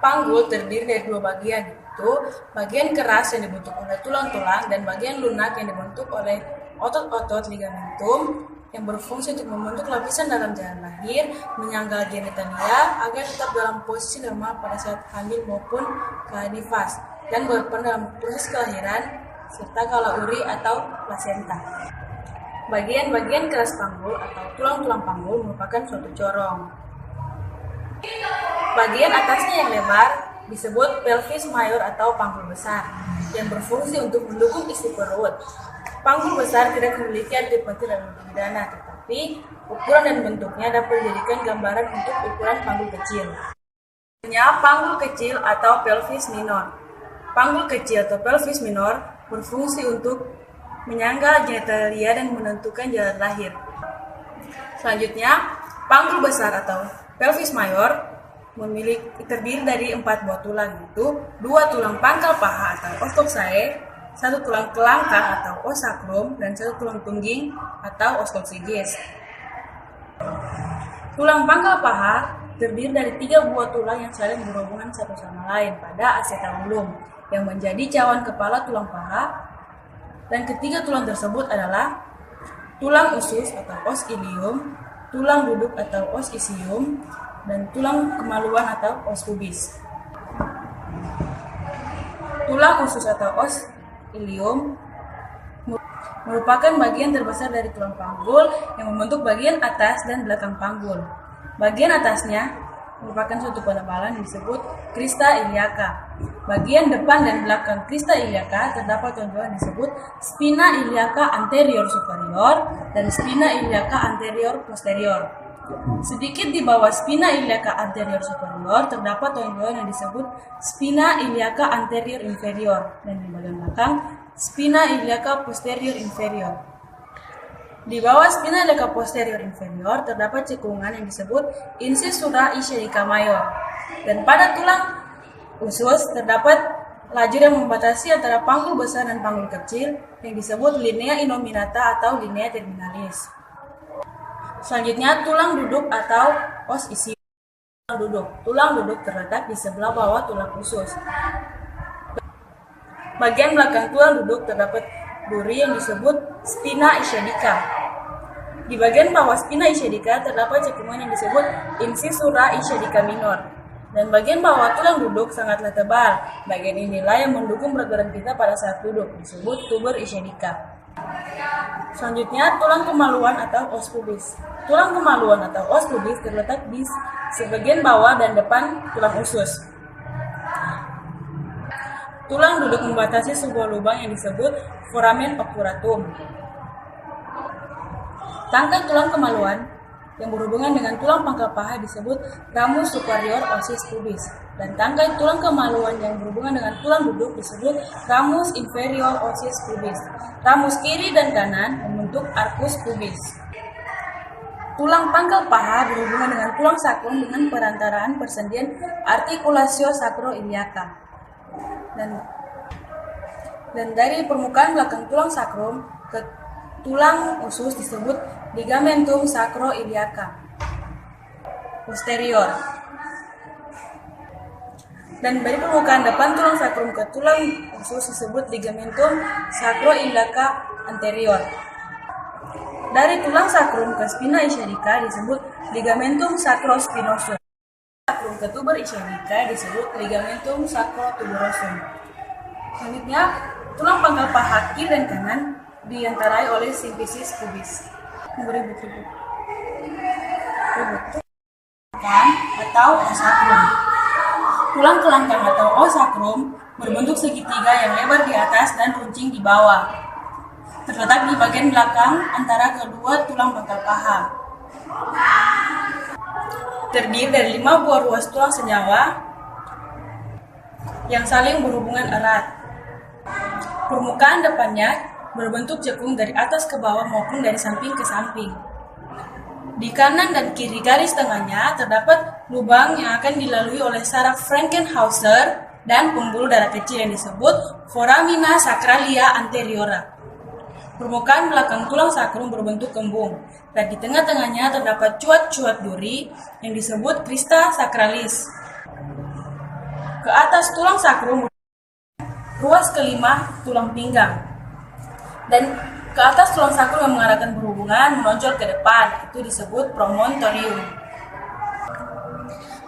Panggul terdiri dari dua bagian, yaitu bagian keras yang dibentuk oleh tulang-tulang dan bagian lunak yang dibentuk oleh otot-otot ligamentum yang berfungsi untuk membentuk lapisan dalam jalan lahir, menyangga genitalia agar tetap dalam posisi normal pada saat hamil maupun nifas, dan berperan dalam proses kelahiran, serta kala uri atau plasenta. Bagian-bagian keras panggul atau tulang-tulang panggul merupakan suatu corong. Bagian atasnya yang lebar disebut pelvis mayor atau panggul besar, yang berfungsi untuk mendukung isi perut. Panggul besar tidak memiliki arti penting dalam pidana, tetapi ukuran dan bentuknya dapat dijadikan gambaran untuk ukuran panggul kecil. Panggul kecil atau pelvis minor. Panggul kecil atau pelvis minor berfungsi untuk menyangga genitalia dan menentukan jalan lahir. Selanjutnya, panggul besar atau pelvis mayor terdiri dari 4 buah tulang, yaitu 2 tulang pangkal paha atau os coxae, 1 tulang kelangkah atau os sacrum, dan 1 tulang tungging atau os coccygeus. Tulang pangkal paha terdiri dari 3 buah tulang yang saling berhubungan satu sama lain pada acetabulum yang menjadi cawan kepala tulang paha, dan ketiga tulang tersebut adalah tulang usus atau os ilium, tulang duduk atau os isium, dan tulang kemaluan atau os pubis. Tulang usus atau os ilium merupakan bagian terbesar dari tulang panggul yang membentuk bagian atas dan belakang panggul. Bagian atasnya merupakan suatu penebalan yang disebut crista iliaca. Bagian depan dan belakang crista iliaca terdapat tonjolan disebut spina iliaca anterior superior dan spina iliaca anterior posterior. Sedikit di bawah spina iliaca anterior superior terdapat tonjolan yang disebut spina iliaca anterior inferior, dan di bagian belakang spina iliaca posterior inferior. Di bawah spina iliaca posterior inferior terdapat cekungan yang disebut incisura ischiadica major, dan pada tulang usus terdapat lajur yang membatasi antara panggul besar dan panggul kecil yang disebut linea innominata atau linea terminalis. Selanjutnya, tulang duduk atau os isium. Tulang duduk terletak di sebelah bawah tulang usus. Bagian belakang tulang duduk terdapat duri yang disebut spina ischiadica. Di bagian bawah spina ischiadica terdapat cekungan yang disebut incisura ischiadica minor. Dan bagian bawah tulang duduk sangatlah tebal. Bagian inilah yang mendukung berat badan kita pada saat duduk, disebut tuber ischiadica. Selanjutnya, tulang kemaluan atau os pubis. Tulang kemaluan atau os pubis terletak di sebagian bawah dan depan tulang usus. Tulang duduk membatasi sebuah lubang yang disebut foramen obturatum. Tangkai tulang kemaluan yang berhubungan dengan tulang pangkal paha disebut ramus superior ossis pubis, dan tangkai tulang kemaluan yang berhubungan dengan tulang duduk disebut ramus inferior ossis pubis. Ramus kiri dan kanan membentuk arcus pubis. Tulang pangkal paha berhubungan dengan tulang sakrum dengan perantaraan persendian articulatio sacroiliaca. Dan dari permukaan belakang tulang sakrum ke tulang usus disebut ligamentum sacroiliaca posterior. Dan dari permukaan depan tulang sakrum ke tulang usus disebut ligamentum sacroiliaca anterior. Dari tulang sakrum ke spina ischiadica disebut ligamentum sacrospinosum. Sakrum ke tuber ischiadica disebut ligamentum sacrotuberosum. Selanjutnya, tulang pangkal paha kiri dan kanan diantarai oleh symphysis pubis. Atau os sacrum. Tulang kelangkang atau os sacrum berbentuk segitiga yang lebar di atas dan runcing di bawah. Terletak di bagian belakang antara kedua tulang pangkal paha. Terdiri dari 5 buah ruas tulang senyawa yang saling berhubungan erat. Permukaan depannya berbentuk cekung dari atas ke bawah maupun dari samping ke samping. Di kanan dan kiri garis tengahnya terdapat lubang yang akan dilalui oleh saraf Frankenhauser dan pembuluh darah kecil yang disebut foramina sacralia anteriora. Permukaan belakang tulang sakrum berbentuk kembung, dan di tengah-tengahnya terdapat cuat-cuat duri yang disebut crista sacralis. Ke atas tulang sakrum ruas kelima tulang pinggang, dan ke atas tulang sakrum yang mengarahkan berhubungan menonjol ke depan, itu disebut promontorium.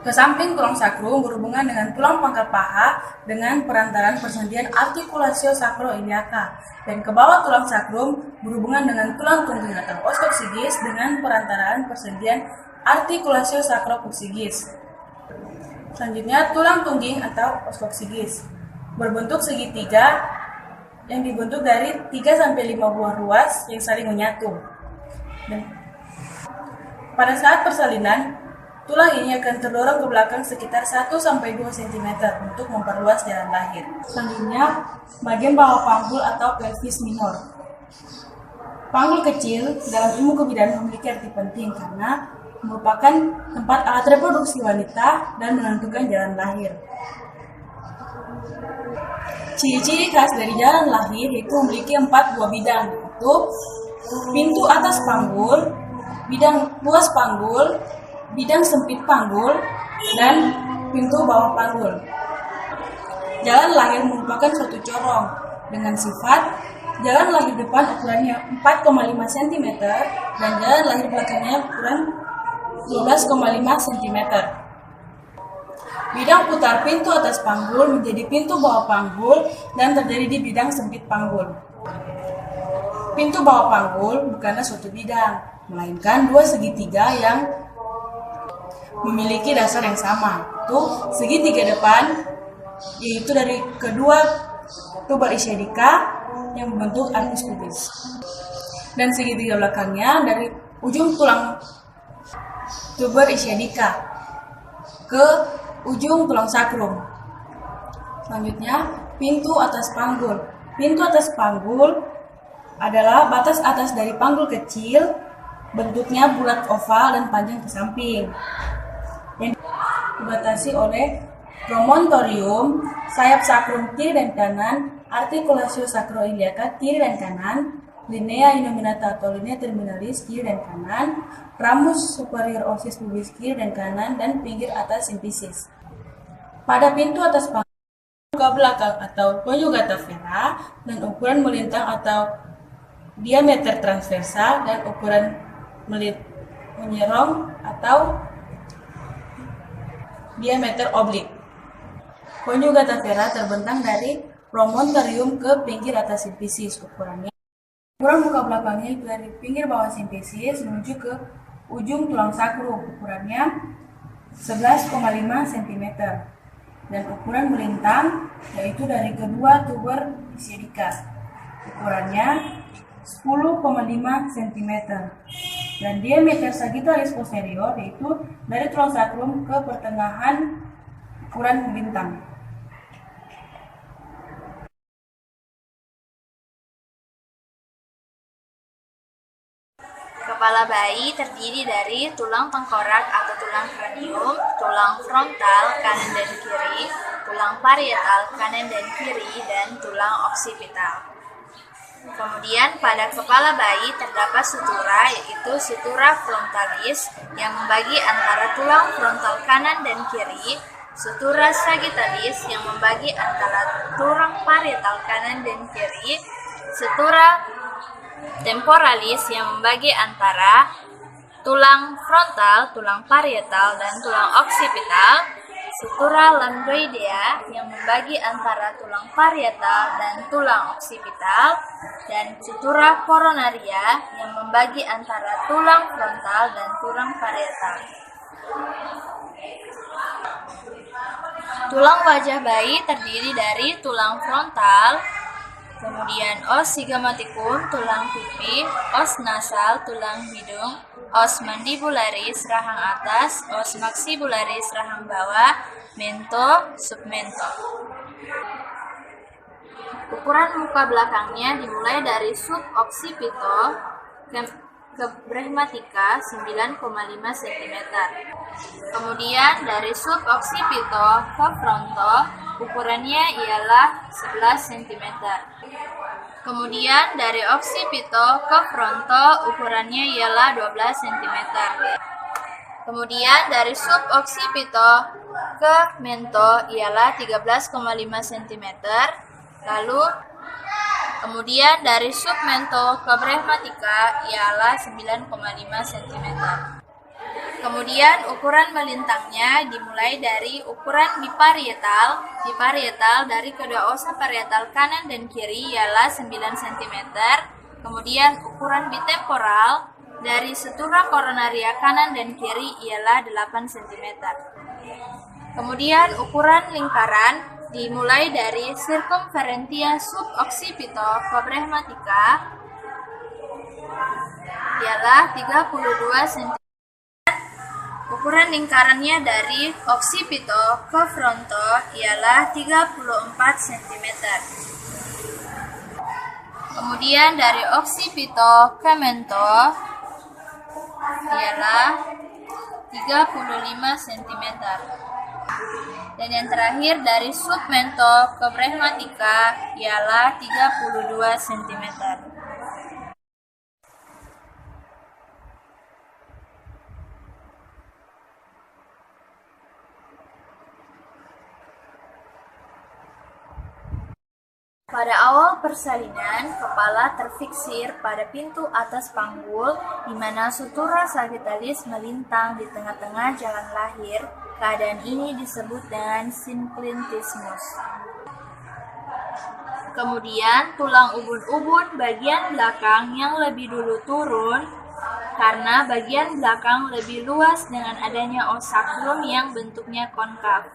Ke samping tulang sakrum berhubungan dengan tulang pangkal paha dengan perantaran persendian artikulatio sacroiliaca, dan ke bawah tulang sakrum berhubungan dengan tulang tungging atau oscocygis dengan perantaran persendian artikulatio sacropucigis. Selanjutnya tulang tungging atau oscocygis berbentuk segitiga yang dibentuk dari 3-5 buah ruas yang saling menyatu. Dan pada saat persalinan, tulang ini akan terdorong ke belakang sekitar 1-2 cm untuk memperluas jalan lahir. Selanjutnya, bagian bawah panggul atau pelvis minor. Panggul kecil dalam ilmu kebidanan memiliki arti penting karena merupakan tempat alat reproduksi wanita dan menentukan jalan lahir. Ciri-ciri khas dari jalan lahir yaitu memiliki 4 buah bidang, yaitu pintu atas panggul, bidang luas panggul, bidang sempit panggul, dan pintu bawah panggul. Jalan lahir merupakan suatu corong dengan sifat jalan lahir depan ukurannya 4,5 cm dan jalan lahir belakangnya ukuran 12,5 cm. Bidang putar pintu atas panggul menjadi pintu bawah panggul dan terjadi di bidang sempit panggul. Pintu bawah panggul bukanlah suatu bidang, melainkan 2 segitiga yang memiliki dasar yang sama. Itu segitiga depan, yaitu dari kedua tuber ischiadica yang membentuk arcus pubis, dan segitiga belakangnya dari ujung tulang tuber ischiadica ke ujung tulang sakrum. Selanjutnya, pintu atas panggul. Pintu atas panggul adalah batas atas dari panggul kecil, bentuknya bulat oval dan panjang ke samping, yang dibatasi oleh promontorium, sayap sakrum kiri dan kanan, artikulatio sacroiliaca kiri dan kanan, linea innominata atau linea terminalis kiri dan kanan, ramus superior ossis pubis kiri dan kanan, dan pinggir atas simfisis. Pada pintu atas panggul muka belakang atau conjugata vera dan ukuran melintang atau diameter transversal dan ukuran menyerong atau diameter oblik. Conjugata vera terbentang dari promontorium ke pinggir atas simfisis. Ukuran muka belakangnya itu dari pinggir bawah simfisis menuju ke ujung tulang sakrum. Ukurannya 11,5 cm. Dan ukuran melintang yaitu dari kedua tuber ischiadica. Ukurannya 10,5 cm. Dan diameter sagittalis posterior yaitu dari tulang sakrum ke pertengahan ukuran melintang. Kepala bayi terdiri dari tulang tengkorak atau tulang kranium, tulang frontal kanan dan kiri, tulang parietal kanan dan kiri, dan tulang oksipital. Kemudian pada kepala bayi terdapat sutura, yaitu sutura frontalis yang membagi antara tulang frontal kanan dan kiri, sutura sagittalis yang membagi antara tulang parietal kanan dan kiri, sutura temporalis yang membagi antara tulang frontal, tulang parietal, dan tulang oksipital, sutura lambdoidea yang membagi antara tulang parietal dan tulang oksipital, dan sutura coronaria yang membagi antara tulang frontal dan tulang parietal. Tulang wajah bayi terdiri dari tulang frontal, kemudian os zygomatikum, tulang pipi, os nasal, tulang hidung, os mandibularis, rahang atas, os maxibularis, rahang bawah, mento, submento. Ukuran muka belakangnya dimulai dari suboccipito ke bregmatica 9,5 cm. Kemudian dari suboccipito ke fronto ukurannya ialah 11 cm. Kemudian dari occipito ke fronto ukurannya ialah 12 cm. Kemudian dari suboccipito ke mento ialah 13,5 cm. Lalu kemudian dari submento ke brehmatica ialah 9,5 cm. Kemudian ukuran melintangnya dimulai dari ukuran biparietal. Biparietal dari kedua osa parietal kanan dan kiri ialah 9 cm. Kemudian ukuran bitemporal dari setura koronaria kanan dan kiri ialah 8 cm. Kemudian ukuran lingkaran dimulai dari circumferentia suboccipito ke brehmatica ialah 32 cm. Ukuran lingkarannya dari occipito ke fronto ialah 34 cm. Kemudian dari occipito ke mento ialah 35 cm. Dan yang terakhir dari submento ke brehmatica ialah 32 cm. Pada awal persalinan, kepala terfiksir pada pintu atas panggul, di mana sutura sagittalis melintang di tengah-tengah jalan lahir. Keadaan ini disebut dengan synclitismus. Kemudian, tulang ubun-ubun bagian belakang yang lebih dulu turun, karena bagian belakang lebih luas dengan adanya os sacrum yang bentuknya konkav.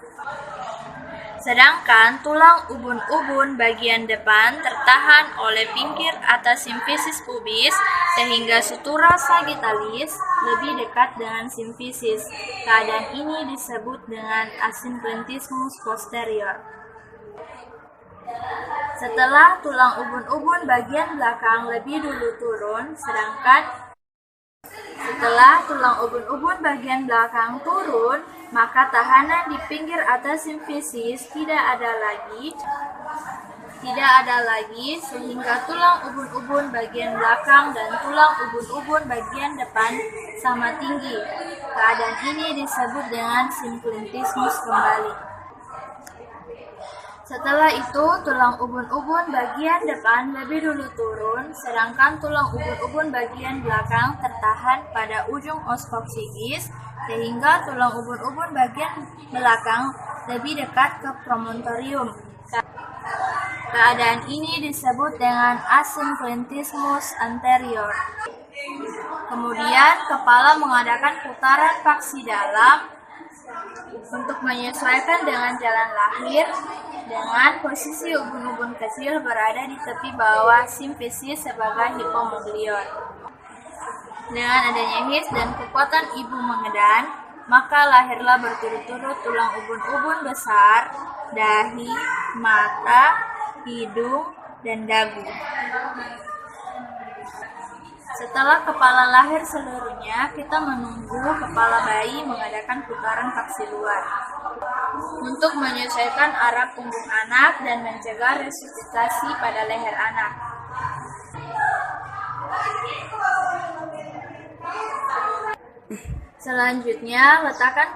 Sedangkan tulang ubun-ubun bagian depan tertahan oleh pinggir atas simfisis pubis sehingga sutura sagittalis lebih dekat dengan simfisis. Keadaan ini disebut dengan asynclitismus posterior. Setelah tulang ubun-ubun bagian belakang lebih dulu turun, setelah tulang ubun-ubun bagian belakang turun, maka tahanan di pinggir atas simfisis tidak ada lagi sehingga tulang ubun-ubun bagian belakang dan tulang ubun-ubun bagian depan sama tinggi. Keadaan ini disebut dengan synclitismus kembali. Setelah itu, tulang ubun-ubun bagian depan lebih dulu turun, sedangkan tulang ubun-ubun bagian belakang tertahan pada ujung os koksigis, sehingga tulang ubun-ubun bagian belakang lebih dekat ke promontorium. Keadaan ini disebut dengan asynclitismus anterior. Kemudian, kepala mengadakan putaran paksi dalam untuk menyesuaikan dengan jalan lahir, dengan posisi ubun-ubun kecil berada di tepi bawah simfisis sebagai hipomoglion. Dengan adanya his dan kekuatan ibu mengedan, maka lahirlah berturut-turut tulang ubun-ubun besar, dahi, mata, hidung, dan dagu. Setelah kepala lahir seluruhnya, kita menunggu kepala bayi mengadakan putaran paksi luar untuk menyesuaikan arah punggung anak dan mencegah resusitasi pada leher anak. Selanjutnya, letakkan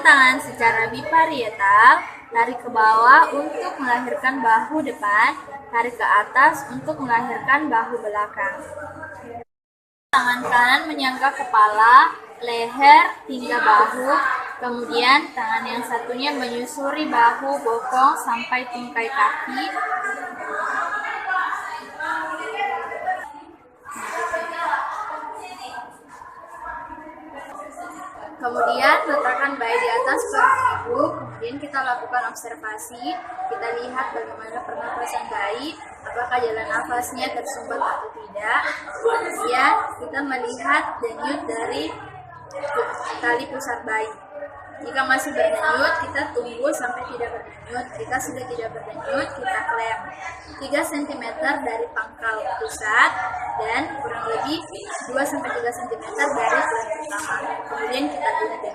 tangan secara biparietal, tarik ke bawah untuk melahirkan bahu depan, tarik ke atas untuk melahirkan bahu belakang. Tangan kanan menyangga kepala, leher, hingga bahu, kemudian tangan yang satunya menyusuri bahu, bokong, sampai tungkai kaki. Kemudian letakkan bayi di atas perut ibu, kemudian kita lakukan observasi, kita lihat bagaimana pernapasan bayi, apakah jalan nafasnya tersumbat atau tidak. Kemudian kita melihat denyut dari tali pusat bayi. Jika masih berdenyut, kita tunggu sampai tidak berdenyut. Jika sudah tidak berdenyut, kita klem 3 cm dari pangkal pusat dan kurang lebih 2-3 cm dari klem pertama. Kemudian kita tutup.